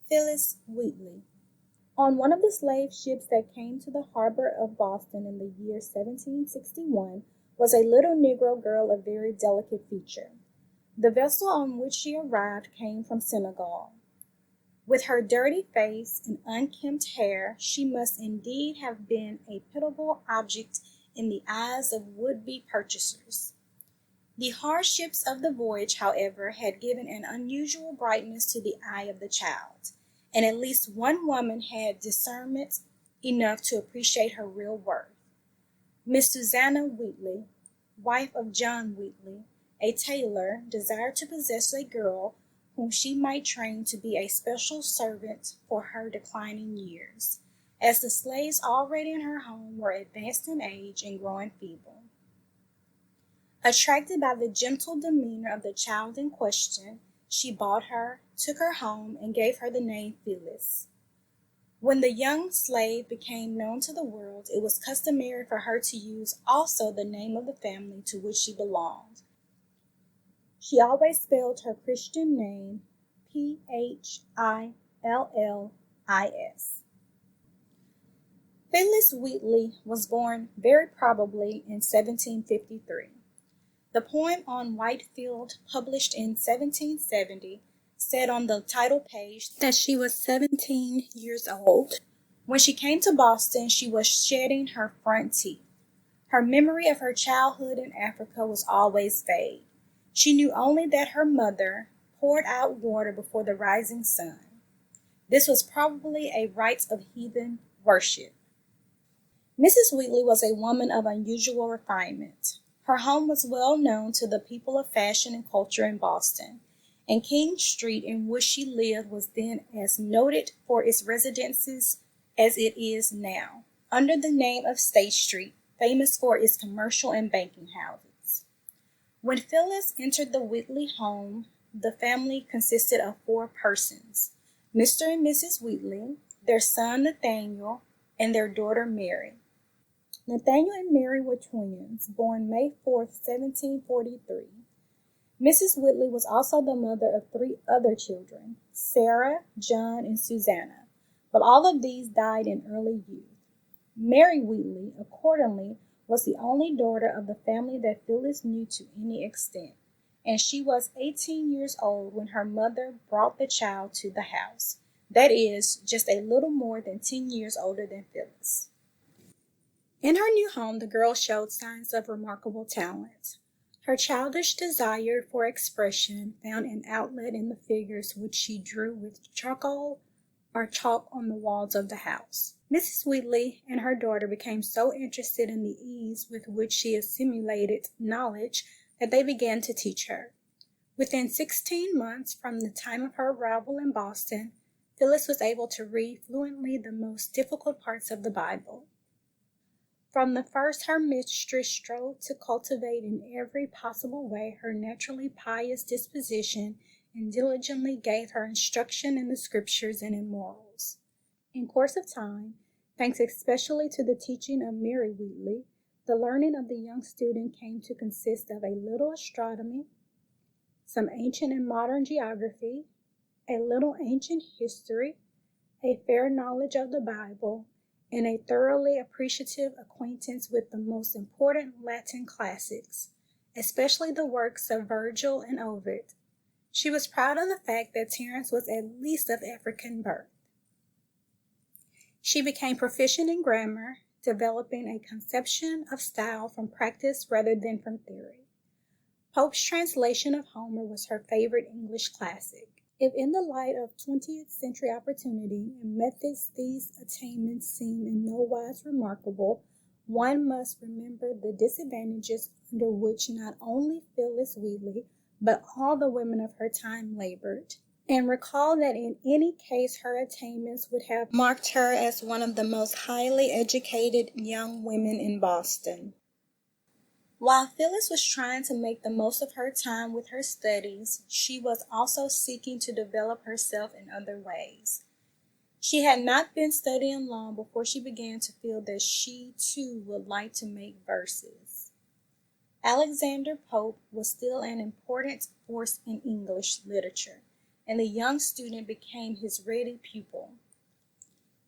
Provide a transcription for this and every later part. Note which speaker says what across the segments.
Speaker 1: Phillis Wheatley. On one of the slave ships that came to the harbor of Boston in the year 1761 was a little Negro girl of very delicate feature. The vessel on which she arrived came from Senegal. With her dirty face and unkempt hair, she must indeed have been a pitiable object in the eyes of would-be purchasers. The hardships of the voyage, however, had given an unusual brightness to the eye of the child, and at least one woman had discernment enough to appreciate her real worth. Miss Susanna Wheatley, wife of John Wheatley, a tailor, desired to possess a girl whom she might train to be a special servant for her declining years, as the slaves already in her home were advanced in age and growing feeble. Attracted by the gentle demeanor of the child in question, she bought her, took her home, and gave her the name Phillis. When the young slave became known to the world, it was customary for her to use also the name of the family to which she belonged. She always spelled her Christian name Phillis. Phillis Wheatley was born very probably in 1753. The poem on Whitefield, published in 1770, said on the title page that she was 17 years old. When she came to Boston, she was shedding her front teeth. Her memory of her childhood in Africa was always vague. She knew only that her mother poured out water before the rising sun. This was probably a rite of heathen worship. Mrs. Wheatley was a woman of unusual refinement. Her home was well known to the people of fashion and culture in Boston, and King Street, in which she lived, was then as noted for its residences as it is now, under the name of State Street, famous for its commercial and banking houses. When Phillis entered the Wheatley home, the family consisted of 4 persons: Mr. and Mrs. Wheatley, their son Nathaniel, and their daughter Mary. Nathaniel and Mary were twins, born May 4, 1743. Mrs. Wheatley was also the mother of 3 other children, Sarah, John, and Susanna, but all of these died in early youth. Mary Wheatley, accordingly, was the only daughter of the family that Phillis knew to any extent, and she was 18 years old when her mother brought the child to the house. That is, just a little more than 10 years older than Phillis. In her new home, the girl showed signs of remarkable talent. Her childish desire for expression found an outlet in the figures which she drew with charcoal or chalk on the walls of the house. Mrs. Wheatley and her daughter became so interested in the ease with which she assimilated knowledge that they began to teach her. Within 16 months from the time of her arrival in Boston, Phillis was able to read fluently the most difficult parts of the Bible. From the first, her mistress strove to cultivate in every possible way her naturally pious disposition and diligently gave her instruction in the scriptures and in morals. In course of time, thanks especially to the teaching of Mary Wheatley, the learning of the young student came to consist of a little astronomy, some ancient and modern geography, a little ancient history, a fair knowledge of the Bible, and a thoroughly appreciative acquaintance with the most important Latin classics, especially the works of Virgil and Ovid. She was proud of the fact that Terence was at least of African birth. She became proficient in grammar, developing a conception of style from practice rather than from theory. Pope's translation of Homer was her favorite English classic. If in the light of 20th century opportunity and methods these attainments seem in no wise remarkable, one must remember the disadvantages under which not only Phillis Wheatley, but all the women of her time labored, and recall that in any case her attainments would have marked her as one of the most highly educated young women in Boston. While Phillis was trying to make the most of her time with her studies, she was also seeking to develop herself in other ways. She had not been studying long before she began to feel that she, too, would like to make verses. Alexander Pope was still an important force in English literature, and the young student became his ready pupil.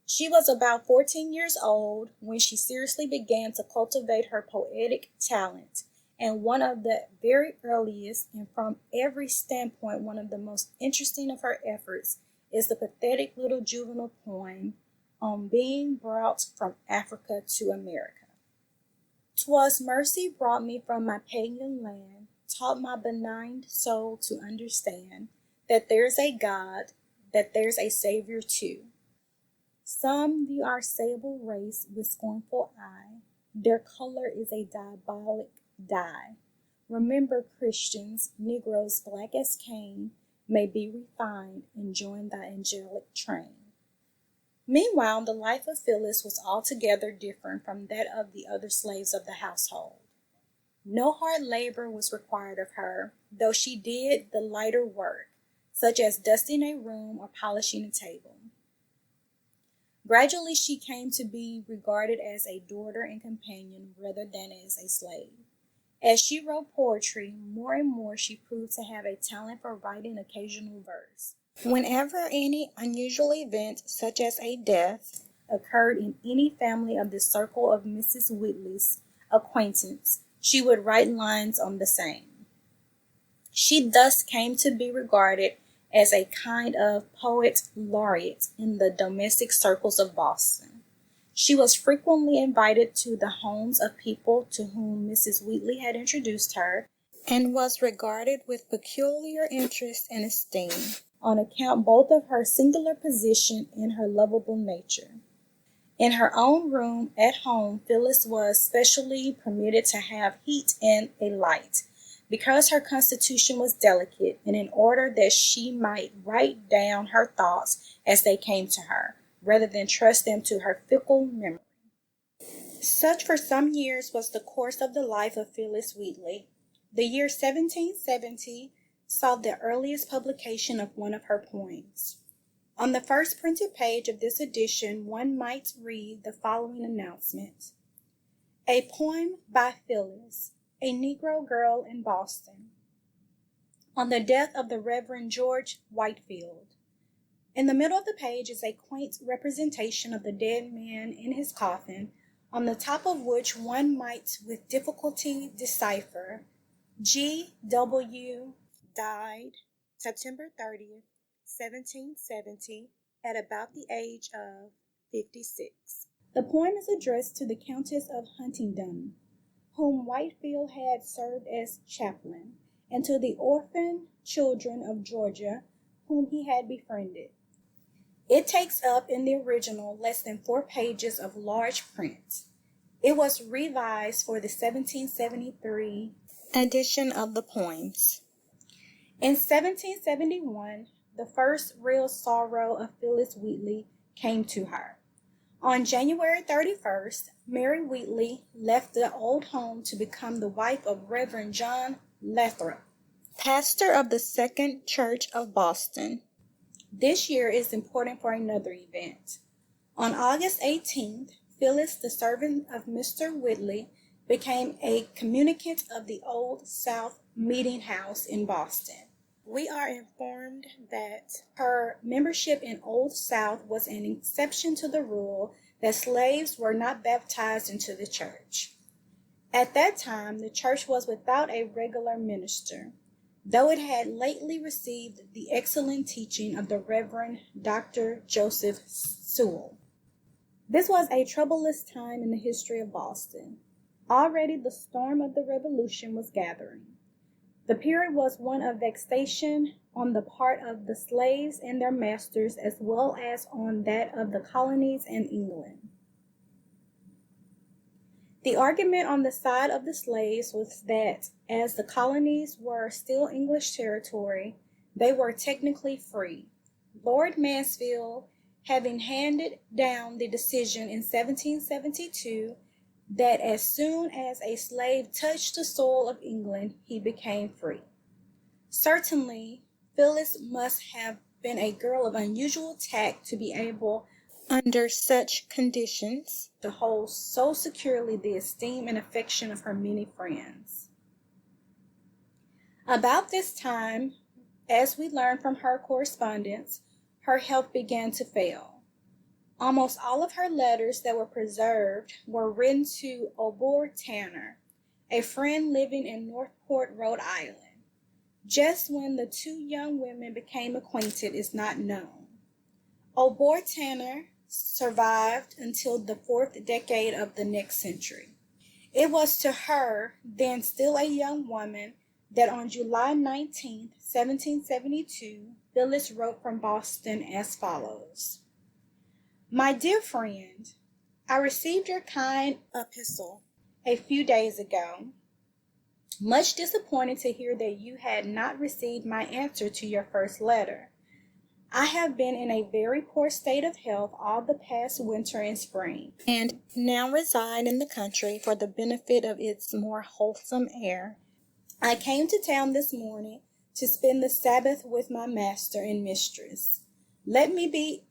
Speaker 1: She was about 14 years old when she seriously began to cultivate her poetic talent, and one of the very earliest, and from every standpoint one of the most interesting of her efforts, is the pathetic little juvenile poem on being brought from Africa to America. "'Twas mercy brought me from my pagan land, taught my benign soul to understand that there's a God, that there's a Savior too. Some view our sable race with scornful eye, their color is a diabolic dye. Remember, Christians, Negroes black as Cain, may be refined and join thy angelic train." Meanwhile, the life of Phillis was altogether different from that of the other slaves of the household. No hard labor was required of her, though she did the lighter work, such as dusting a room or polishing a table. Gradually, she came to be regarded as a daughter and companion rather than as a slave. As she wrote poetry, more and more she proved to have a talent for writing occasional verse. Whenever any unusual event, such as a death, occurred in any family of the circle of Mrs. Wheatley's acquaintance, she would write lines on the same. She thus came to be regarded as a kind of poet laureate in the domestic circles of Boston. She was frequently invited to the homes of people to whom Mrs. Wheatley had introduced her, and was regarded with peculiar interest and esteem, on account both of her singular position and her lovable nature. In her own room at home, Phillis was specially permitted to have heat and a light, because her constitution was delicate, and in order that she might write down her thoughts as they came to her, rather than trust them to her fickle memory. Such for some years was the course of the life of Phillis Wheatley. The year 1770 saw the earliest publication of one of her poems. On the first printed page of this edition, one might read the following announcement: "A poem by Phillis, a Negro girl in Boston, on the death of the Reverend George Whitefield." In the middle of the page is a quaint representation of the dead man in his coffin, on the top of which one might with difficulty decipher, "G.W. died September 30th, 1770, at about the age of 56. The poem is addressed to the Countess of Huntingdon, whom Whitefield had served as chaplain, and to the orphan children of Georgia, whom he had befriended. It takes up in the original less than 4 pages of large print. It was revised for the 1773 edition of the poems. In 1771, the first real sorrow of Phillis Wheatley came to her. On January 31st, Mary Wheatley left the old home to become the wife of Reverend John Lathrop, pastor of the Second Church of Boston. This year is important for another event. On August 18th, Phillis, the servant of Mr. Wheatley, became a communicant of the Old South Meeting House in Boston. We are informed that her membership in Old South was an exception to the rule that slaves were not baptized into the church. At that time, the church was without a regular minister, though it had lately received the excellent teaching of the Reverend Dr. Joseph Sewell. This was a troublous time in the history of Boston. Already the storm of the Revolution was gathering. The period was one of vexation on the part of the slaves and their masters, as well as on that of the colonies and England. The argument on the side of the slaves was that, as the colonies were still English territory, they were technically free. Lord Mansfield having handed down the decision in 1772 that as soon as a slave touched the soil of England, he became free. Certainly, Phillis must have been a girl of unusual tact to be able, under such conditions, to hold so securely the esteem and affection of her many friends. About this time, As we learn from her correspondence, her health began to fail. Almost all of her letters that were preserved were written to Obor Tanner, a friend living in Northport, Rhode Island. Just when the two young women became acquainted is not known. Obor Tanner survived until the 4th decade of the next century. It was to her, then still a young woman, that on July 19, 1772, Phillis wrote from Boston as follows. My dear friend, I received your kind epistle a few days ago. Much disappointed to hear that you had not received my answer to your first letter. I have been in a very poor state of health all the past winter and spring, and now reside in the country for the benefit of its more wholesome air. I came to town this morning to spend the Sabbath with my master and mistress. Let me be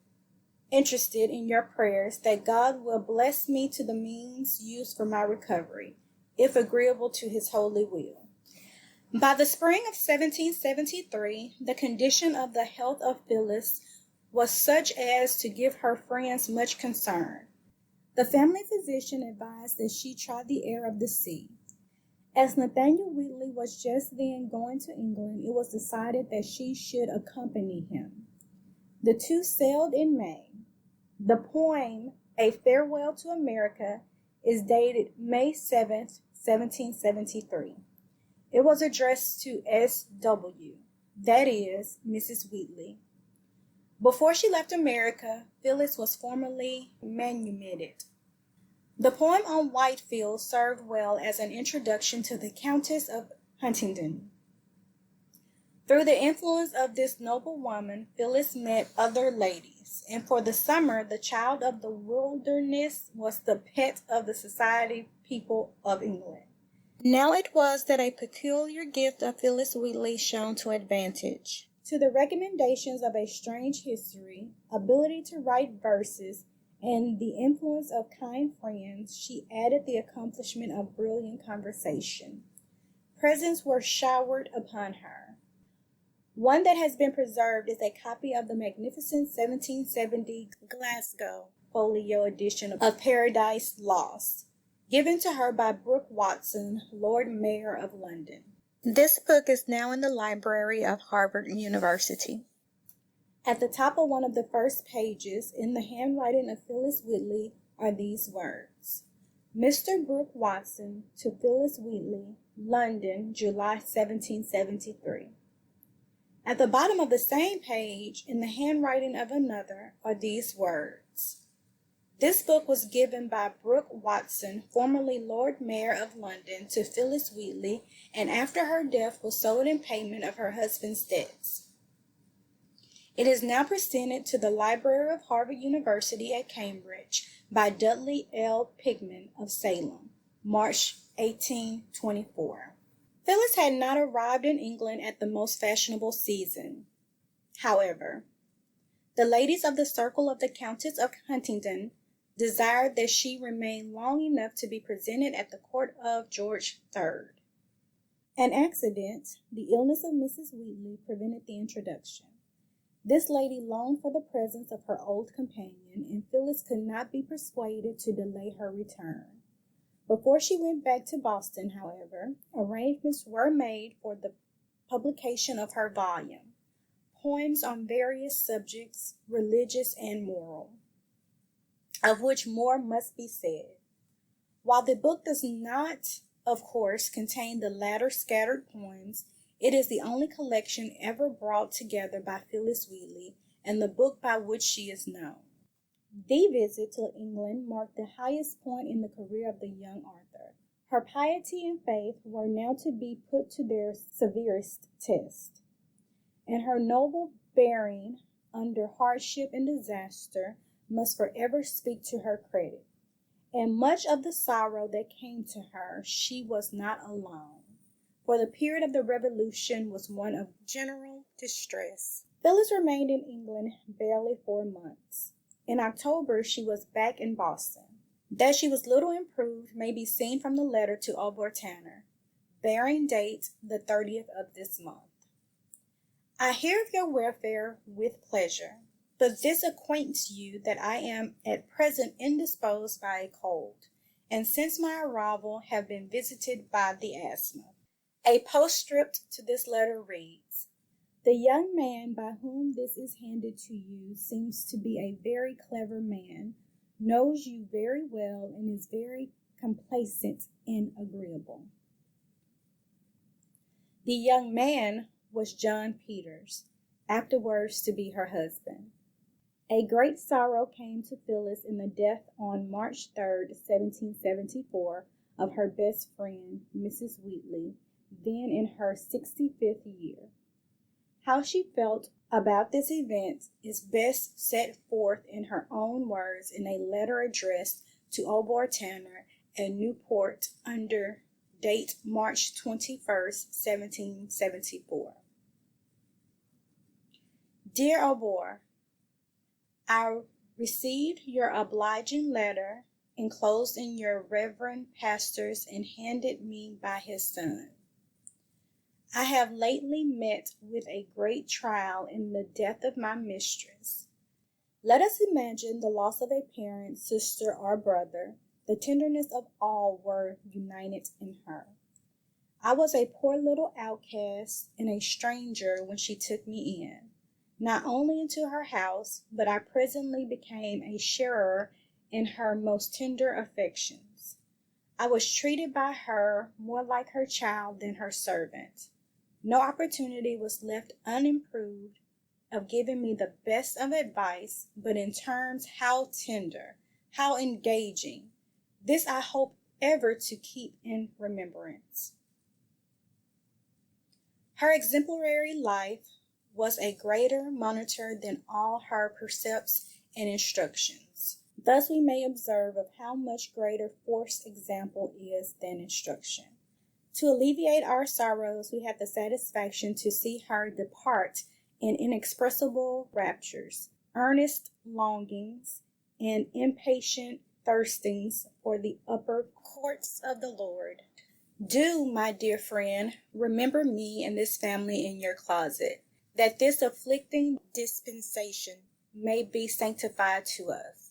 Speaker 1: interested in your prayers that God will bless me to the means used for my recovery, if agreeable to his holy will. By the spring of 1773, the condition of the health of Phillis was such as to give her friends much concern. The family physician advised that she try the air of the sea. As Nathaniel Wheatley was just then going to England, it was decided that she should accompany him. The two sailed in May. The poem, A Farewell to America, is dated May 7th, 1773. It was addressed to S.W., that is, Mrs. Wheatley. Before she left America, Phillis was formally manumitted. The poem on Whitefield served well as an introduction to the Countess of Huntingdon. Through the influence of this noble woman, Phillis met other ladies, and for the summer, the child of the wilderness was the pet of the society people of England. Now it was that a peculiar gift of Phillis Wheatley shone to advantage. To the recommendations of a strange history, ability to write verses, and the influence of kind friends, she added the accomplishment of brilliant conversation. Presents were showered upon her. One that has been preserved is a copy of the magnificent 1770 Glasgow folio edition of Paradise Lost, given to her by Brooke Watson, Lord Mayor of London. This book is now in the library of Harvard University. At the top of one of the first pages, in the handwriting of Phillis Wheatley, are these words. Mr. Brooke Watson to Phillis Wheatley, London, July 1773. At the bottom of the same page, in the handwriting of another, are these words. This book was given by Brooke Watson, formerly Lord Mayor of London, to Phillis Wheatley, and after her death was sold in payment of her husband's debts. It is now presented to the Library of Harvard University at Cambridge by Dudley L. Pigman of Salem, March 1824. Phillis had not arrived in England at the most fashionable season. However, the ladies of the circle of the Countess of Huntingdon desired that she remain long enough to be presented at the court of George III. An accident, the illness of Mrs. Wheatley, prevented the introduction. This lady longed for the presence of her old companion, and Phillis could not be persuaded to delay her return. Before she went back to Boston, however, arrangements were made for the publication of her volume, Poems on Various Subjects, Religious and Moral, of which more must be said. While the book does not, of course, contain the latter scattered poems, it is the only collection ever brought together by Phillis Wheatley, and the book by which she is known. The visit to England marked the highest point in the career of the young author. Her piety and faith were now to be put to their severest test, and her noble bearing under hardship and disaster must forever speak to her credit. And much of the sorrow that came to her, she was not alone, for the period of the Revolution was one of general distress. Phillis remained in England barely 4 months. In October, she was back in Boston. That she was little improved may be seen from the letter to Obor Tanner, bearing date the 30th of this month. I hear of your welfare with pleasure, but this acquaints you that I am at present indisposed by a cold, and since my arrival have been visited by the asthma. A postscript to this letter reads, "The young man by whom this is handed to you seems to be a very clever man, knows you very well, and is very complacent and agreeable." The young man was John Peters, afterwards to be her husband. A great sorrow came to Phillis in the death on March 3rd, 1774, of her best friend, Mrs. Wheatley, then in her 65th year. How she felt about this event is best set forth in her own words in a letter addressed to Obor Tanner at Newport under date March 21st, 1774. Dear Obor, I received your obliging letter enclosed in your reverend pastor's and handed me by his son. I have lately met with a great trial in the death of my mistress. Let us imagine the loss of a parent, sister, or brother. The tenderness of all were united in her. I was a poor little outcast and a stranger when she took me in, not only into her house, but I presently became a sharer in her most tender affections. I was treated by her more like her child than her servant. No opportunity was left unimproved of giving me the best of advice, but in terms how tender, how engaging. This I hope ever to keep in remembrance. Her exemplary life was a greater monitor than all her precepts and instructions. Thus we may observe of how much greater force example is than instruction. To alleviate our sorrows, we had the satisfaction to see her depart in inexpressible raptures, earnest longings, and impatient thirstings for the upper courts of the Lord. Do, my dear friend, remember me and this family in your closet, that this afflicting dispensation may be sanctified to us.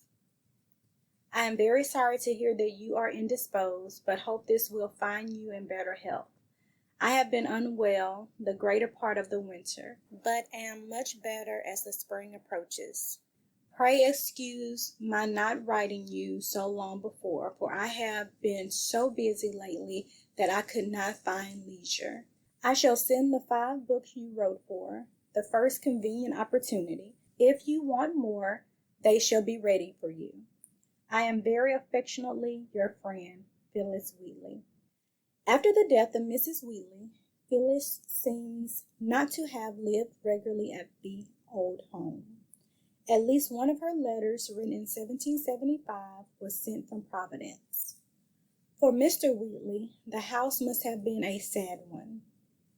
Speaker 1: I am very sorry to hear that you are indisposed, but hope this will find you in better health. I have been unwell the greater part of the winter, but am much better as the spring approaches. Pray excuse my not writing you so long before, for I have been so busy lately that I could not find leisure. I shall send the 5 books you wrote for, the first convenient opportunity. If you want more, they shall be ready for you. I am very affectionately your friend, Phillis Wheatley. After the death of Mrs. Wheatley, Phillis seems not to have lived regularly at the old home. At least one of her letters, written in 1775, was sent from Providence. For Mr. Wheatley, the house must have been a sad one.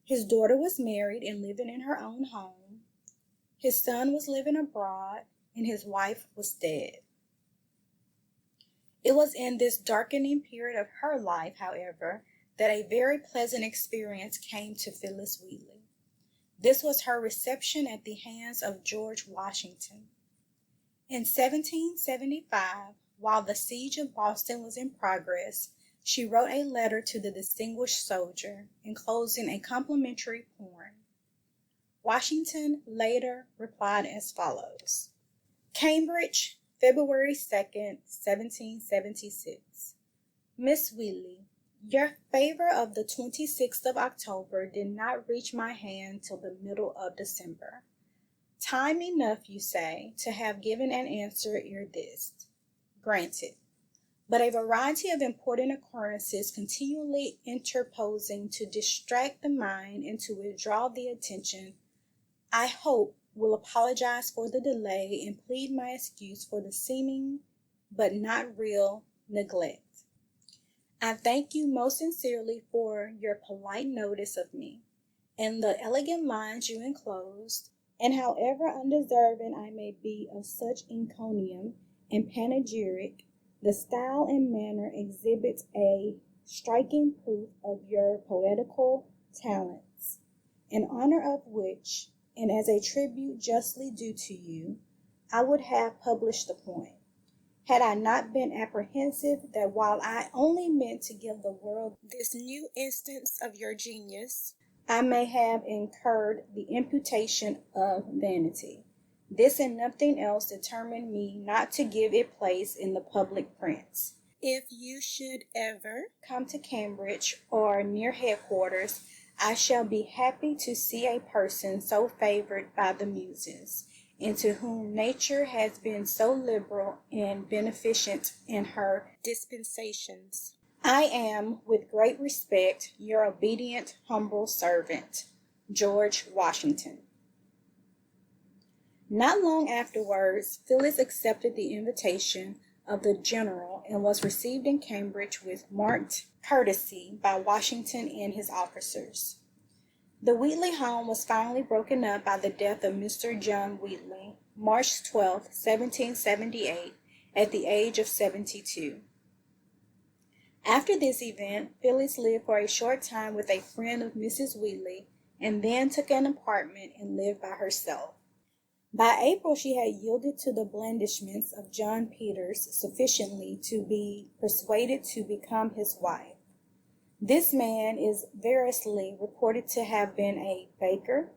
Speaker 1: His daughter was married and living in her own home. His son was living abroad, and his wife was dead. It was in this darkening period of her life, however, that a very pleasant experience came to Phillis Wheatley. This was her reception at the hands of George Washington. In 1775, while the siege of Boston was in progress, she wrote a letter to the distinguished soldier, enclosing a complimentary poem. Washington later replied as follows: Cambridge, February 2nd, 1776. Miss Wheatley, your favor of the 26th of October did not reach my hand till the middle of December. Time enough, you say, to have given an answer ere this. Granted. But a variety of important occurrences continually interposing to distract the mind and to withdraw the attention, I hope will apologize for the delay and plead my excuse for the seeming but not real neglect. I thank you most sincerely for your polite notice of me, and the elegant lines you enclosed, and however undeserving I may be of such encomium and panegyric, the style and manner exhibits a striking proof of your poetical talents, in honor of which, and as a tribute justly due to you, I would have published the poem, had I not been apprehensive that while I only meant to give the world this new instance of your genius, I may have incurred the imputation of vanity. This and nothing else determined me not to give it place in the public prints. If you should ever come to Cambridge or near headquarters, I shall be happy to see a person so favored by the Muses, and to whom nature has been so liberal and beneficent in her dispensations. I am, with great respect, your obedient, humble servant, George Washington. Not long afterwards, Phillis accepted the invitation of the general and was received in Cambridge with marked courtesy by Washington and his officers. The Wheatley home was finally broken up by the death of Mr. John Wheatley, March 12, 1778, at the age of 72. After this event, Phillis lived for a short time with a friend of Mrs. Wheatley and then took an apartment and lived by herself. By April, she had yielded to the blandishments of John Peters sufficiently to be persuaded to become his wife. This man is variously reported to have been a baker,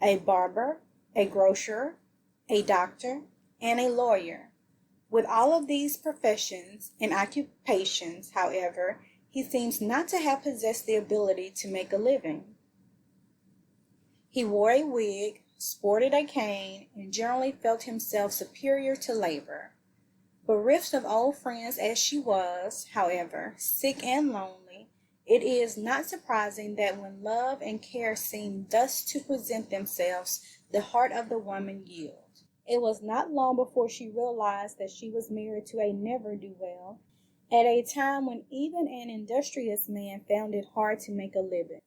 Speaker 1: a barber, a grocer, a doctor, and a lawyer. With all of these professions and occupations, however, he seems not to have possessed the ability to make a living. He wore a wig, sported a cane, and generally felt himself superior to labor. Bereft of old friends as she was, however, sick and lonely, it is not surprising that when love and care seemed thus to present themselves, the heart of the woman yielded. It was not long before she realized that she was married to a ne'er-do-well, at a time when even an industrious man found it hard to make a living.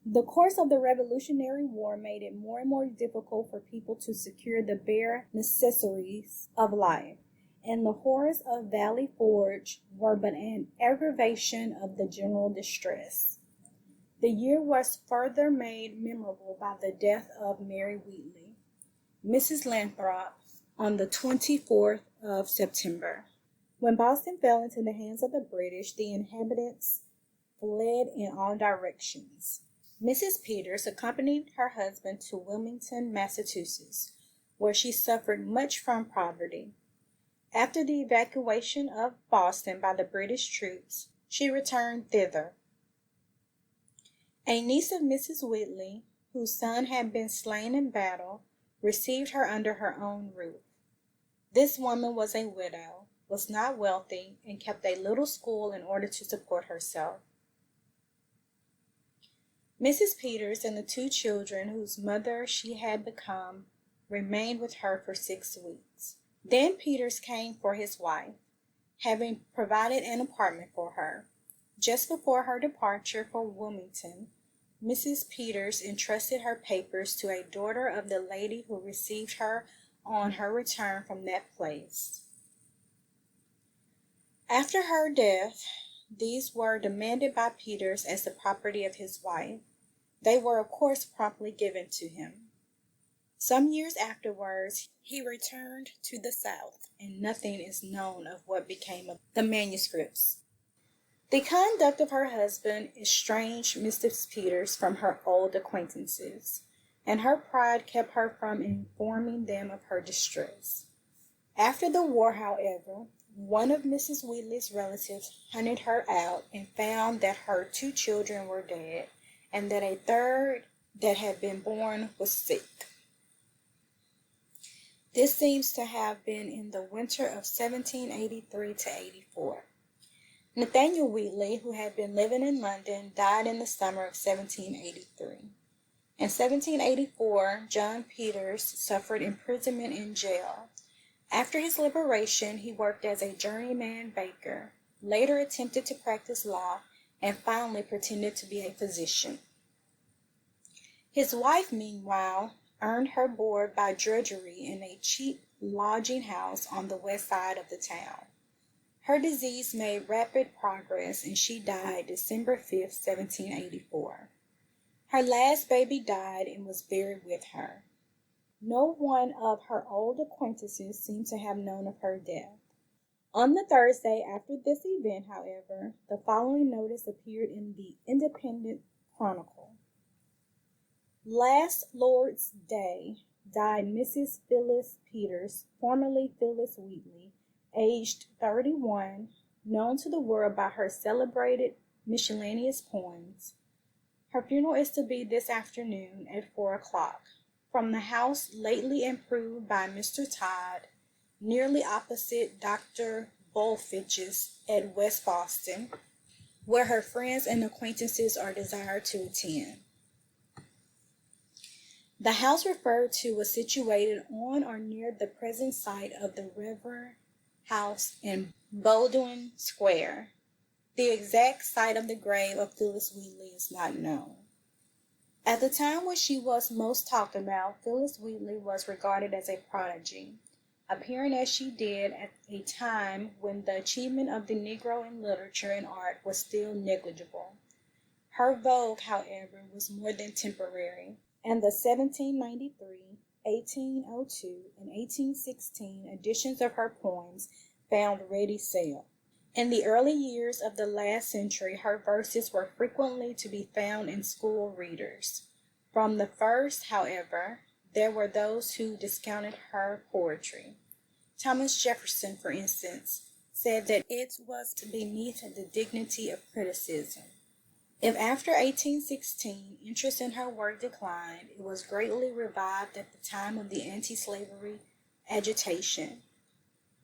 Speaker 1: The course of the Revolutionary War made it more and more difficult for people to secure the bare necessaries of life, and the horrors of Valley Forge were but an aggravation of the general distress. The year was further made memorable by the death of Mary Wheatley, Mrs. Lathrop, on the 24th of September. When Boston fell into the hands of the British, the inhabitants fled in all directions. Mrs. Peters accompanied her husband to Wilmington, Massachusetts, where she suffered much from poverty. After the evacuation of Boston by the British troops, she returned thither. A niece of Mrs. Wheatley, whose son had been slain in battle, received her under her own roof. This woman was a widow, was not wealthy, and kept a little school in order to support herself. Mrs. Peters and the two children whose mother she had become remained with her for 6 weeks. Then Peters came for his wife, having provided an apartment for her. Just before her departure for Wilmington, Mrs. Peters entrusted her papers to a daughter of the lady who received her on her return from that place. After her death, these were demanded by Peters as the property of his wife. They were, of course, promptly given to him. Some years afterwards, he returned to the South, and nothing is known of what became of the manuscripts. The conduct of her husband estranged Mrs. Peters from her old acquaintances, and her pride kept her from informing them of her distress. After the war, however, one of Mrs. Wheatley's relatives hunted her out and found that her 2 children were dead, and that a third that had been born was sick. This seems to have been in the winter of 1783 to 84. Nathaniel Wheatley, who had been living in London, died in the summer of 1783. In 1784, John Peters suffered imprisonment in jail. After his liberation, he worked as a journeyman baker, later attempted to practice law, and finally pretended to be a physician. His wife, meanwhile, earned her board by drudgery in a cheap lodging house on the west side of the town. Her disease made rapid progress, and she died December 5, 1784. Her last baby died and was buried with her. No one of her old acquaintances seemed to have known of her death. On the Thursday after this event, however, the following notice appeared in the Independent Chronicle. Last Lord's Day died Mrs. Phillis Peters, formerly Phillis Wheatley, aged 31, known to the world by her celebrated miscellaneous poems. Her funeral is to be this afternoon at 4 o'clock. From the house lately improved by Mr. Todd, nearly opposite Dr. Bulfinch's at West Boston, where her friends and acquaintances are desired to attend. The house referred to was situated on or near the present site of the River House in Baldwin Square. The exact site of the grave of Phillis Wheatley is not known. At the time when she was most talked about, Phillis Wheatley was regarded as a prodigy, appearing as she did at a time when the achievement of the Negro in literature and art was still negligible. Her vogue, however, was more than temporary, and the 1793, 1802, and 1816 editions of her poems found ready sale. In the early years of the last century, her verses were frequently to be found in school readers. From the first, however, there were those who discounted her poetry. Thomas Jefferson, for instance, said that it was beneath the dignity of criticism. If after 1816 interest in her work declined, it was greatly revived at the time of the anti-slavery agitation,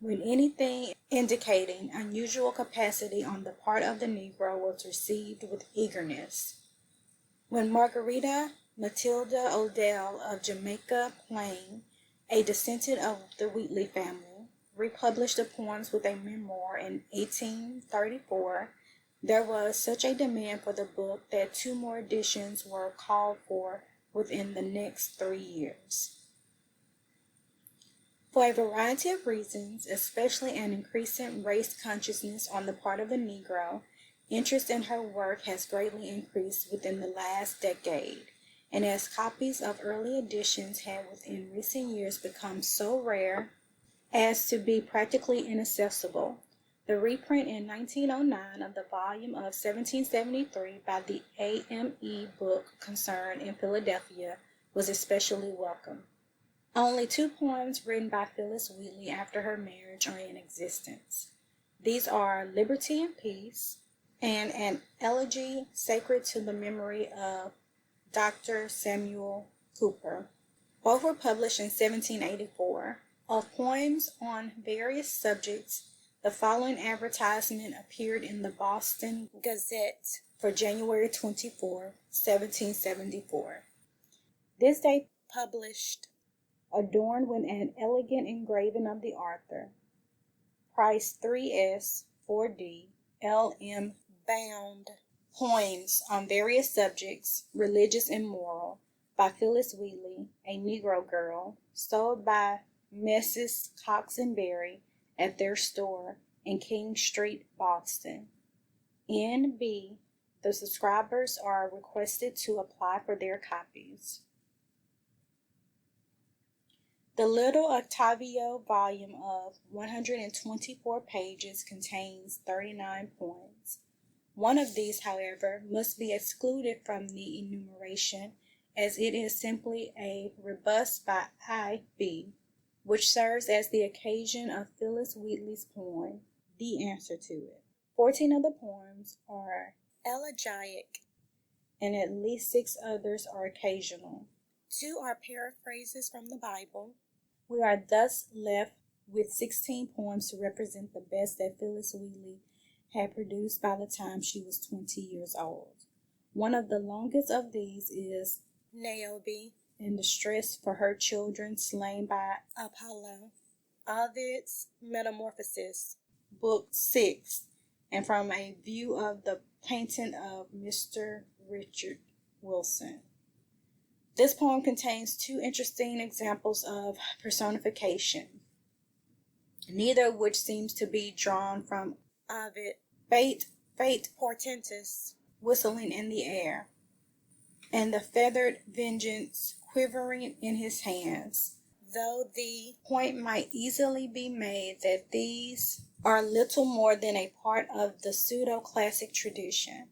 Speaker 1: when anything indicating unusual capacity on the part of the Negro was received with eagerness. When Margarita Matilda Odell of Jamaica Plain, a descendant of the Wheatley family, republished the poems with a memoir in 1834, there was such a demand for the book that 2 more editions were called for within the next 3 years. For a variety of reasons, especially an increasing race consciousness on the part of the Negro, interest in her work has greatly increased within the last decade, and as copies of early editions have within recent years become so rare as to be practically inaccessible, the reprint in 1909 of the volume of 1773 by the AME Book Concern in Philadelphia was especially welcome. Only 2 poems written by Phillis Wheatley after her marriage are in existence. These are Liberty and Peace and an elegy sacred to the memory of Dr. Samuel Cooper. Both were published in 1784. Of poems on various subjects, the following advertisement appeared in the Boston Gazette for January 24, 1774. This day published, adorned with an elegant engraving of the author. Price 3s, 4d, L.M. bound. Poems on various subjects, religious and moral, by Phillis Wheatley, a Negro girl, sold by Messrs. Cox and Berry at their store in King Street, Boston. N.B. The subscribers are requested to apply for their copies. The little octavio volume of 124 pages contains 39 poems. One of these, however, must be excluded from the enumeration, as it is simply a rebus by I.B., which serves as the occasion of Phillis Wheatley's poem, The Answer to It. 14 of the poems are elegiac, and at least 6 others are occasional. 2 are paraphrases from the Bible. We are thus left with 16 poems to represent the best that Phillis Wheatley had produced by the time she was 20 years old. One of the longest of these is Niobe, in distress for her children slain by Apollo, Ovid's Metamorphoses, Book 6, and from a view of the painting of Mr. Richard Wilson. This poem contains 2 interesting examples of personification, neither of which seems to be drawn from Ovid. Fate portentous, whistling in the air, and the feathered vengeance quivering in his hands, though the point might easily be made that these are little more than a part of the pseudo-classic tradition.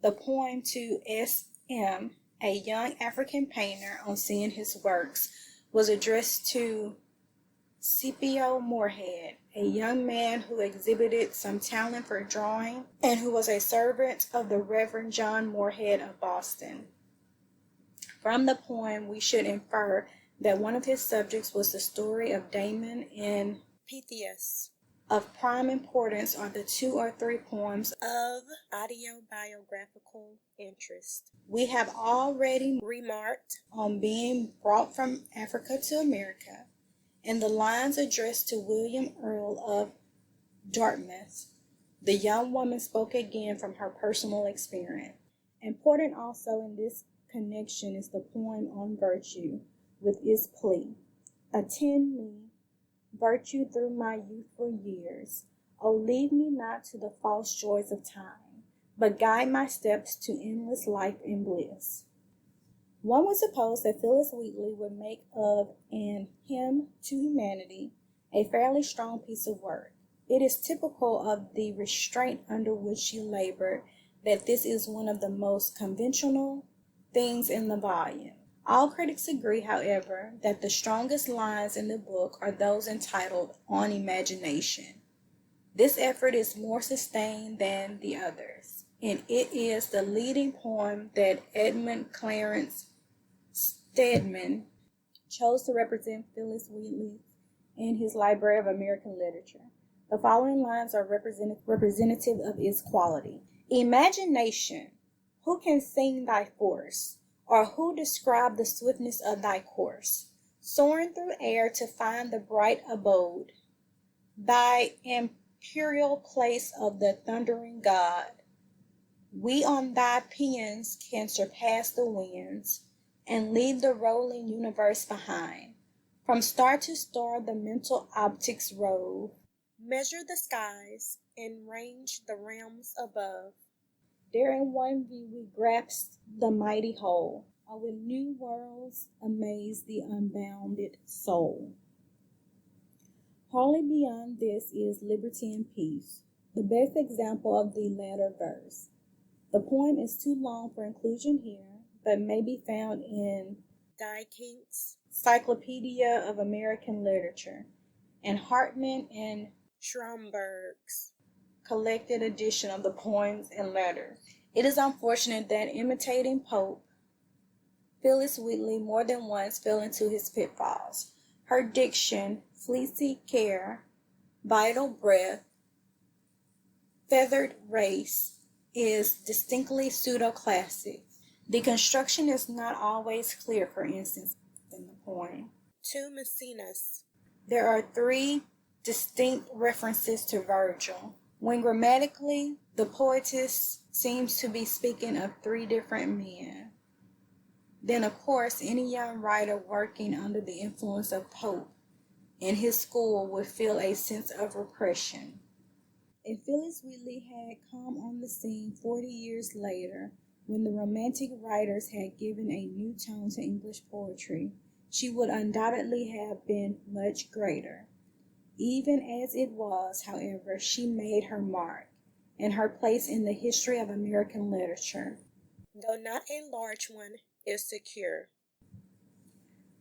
Speaker 1: The poem to S.M., a young African painter, on seeing his works, was addressed to Scipio Moorhead, a young man who exhibited some talent for drawing and who was a servant of the Reverend John Moorhead of Boston. From the poem, we should infer that one of his subjects was the story of Damon and Pythias. Of prime importance are the 2 or 3 poems of autobiographical interest. We have already remarked on being brought from Africa to America, and the lines addressed to William Earl of Dartmouth. The young woman spoke again from her personal experience. Important also in this connection is the poem on virtue, with its plea, "Attend me, virtue, through my youthful years. O leave me not to the false joys of time, but guide my steps to endless life and bliss." One would suppose that Phillis Wheatley would make of an hymn to humanity a fairly strong piece of work. It is typical of the restraint under which she labored that this is one of the most conventional things in the volume. All critics agree, however, that the strongest lines in the book are those entitled On Imagination. This effort is more sustained than the others, and it is the leading poem that Edmund Clarence Stedman chose to represent Phillis Wheatley in his Library of American Literature. The following lines are representative of its quality. "Imagination, who can sing thy force, or who describe the swiftness of thy course, soaring through air to find the bright abode, thy imperial place of the thundering God? We on thy pinions can surpass the winds, and leave the rolling universe behind. From star to star the mental optics rove, measure the skies, and range the realms above. There in one view we grasp the mighty whole, or with new worlds amaze the unbounded soul. Wholly beyond this is liberty and peace, the best example of the latter verse. The poem is too long for inclusion here, but may be found in Duyckinck's Encyclopedia of American Literature and Hartman and Schomburg's collected edition of the poems and letters. It is unfortunate that, imitating Pope, Phillis Wheatley more than once fell into his pitfalls. Her diction, fleecy care, vital breath, feathered race, is distinctly pseudo-classic. The construction is not always clear, for instance, in the poem. To Maecenas, there are 3 distinct references to Virgil, when grammatically the poetess seems to be speaking of 3 different men. Then, of course, any young writer working under the influence of Pope in his school would feel a sense of repression. If Phillis Wheatley had come on the scene 40 years later, when the Romantic writers had given a new tone to English poetry, she would undoubtedly have been much greater. Even as it was, however, she made her mark, and her place in the history of American literature, though not a large one, is secure.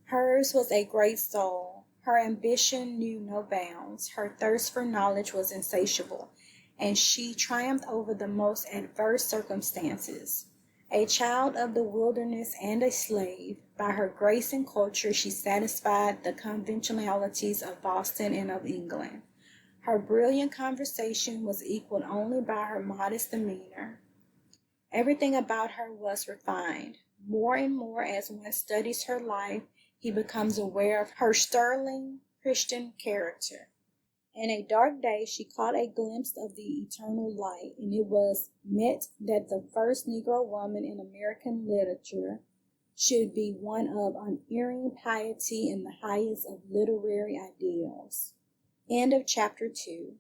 Speaker 1: Hers was a great soul. Her ambition knew no bounds. Her thirst for knowledge was insatiable, and she triumphed over the most adverse circumstances. A child of the wilderness and a slave, by her grace and culture she satisfied the conventionalities of Boston and of England. Her brilliant conversation was equaled only by her modest demeanor. Everything about her was refined. More and more as one studies her life, he becomes aware of her sterling Christian character. In a dark day she caught a glimpse of the eternal light, and it was meant that the first Negro woman in American literature should be one of unerring piety and the highest of literary ideals. End of chapter 2.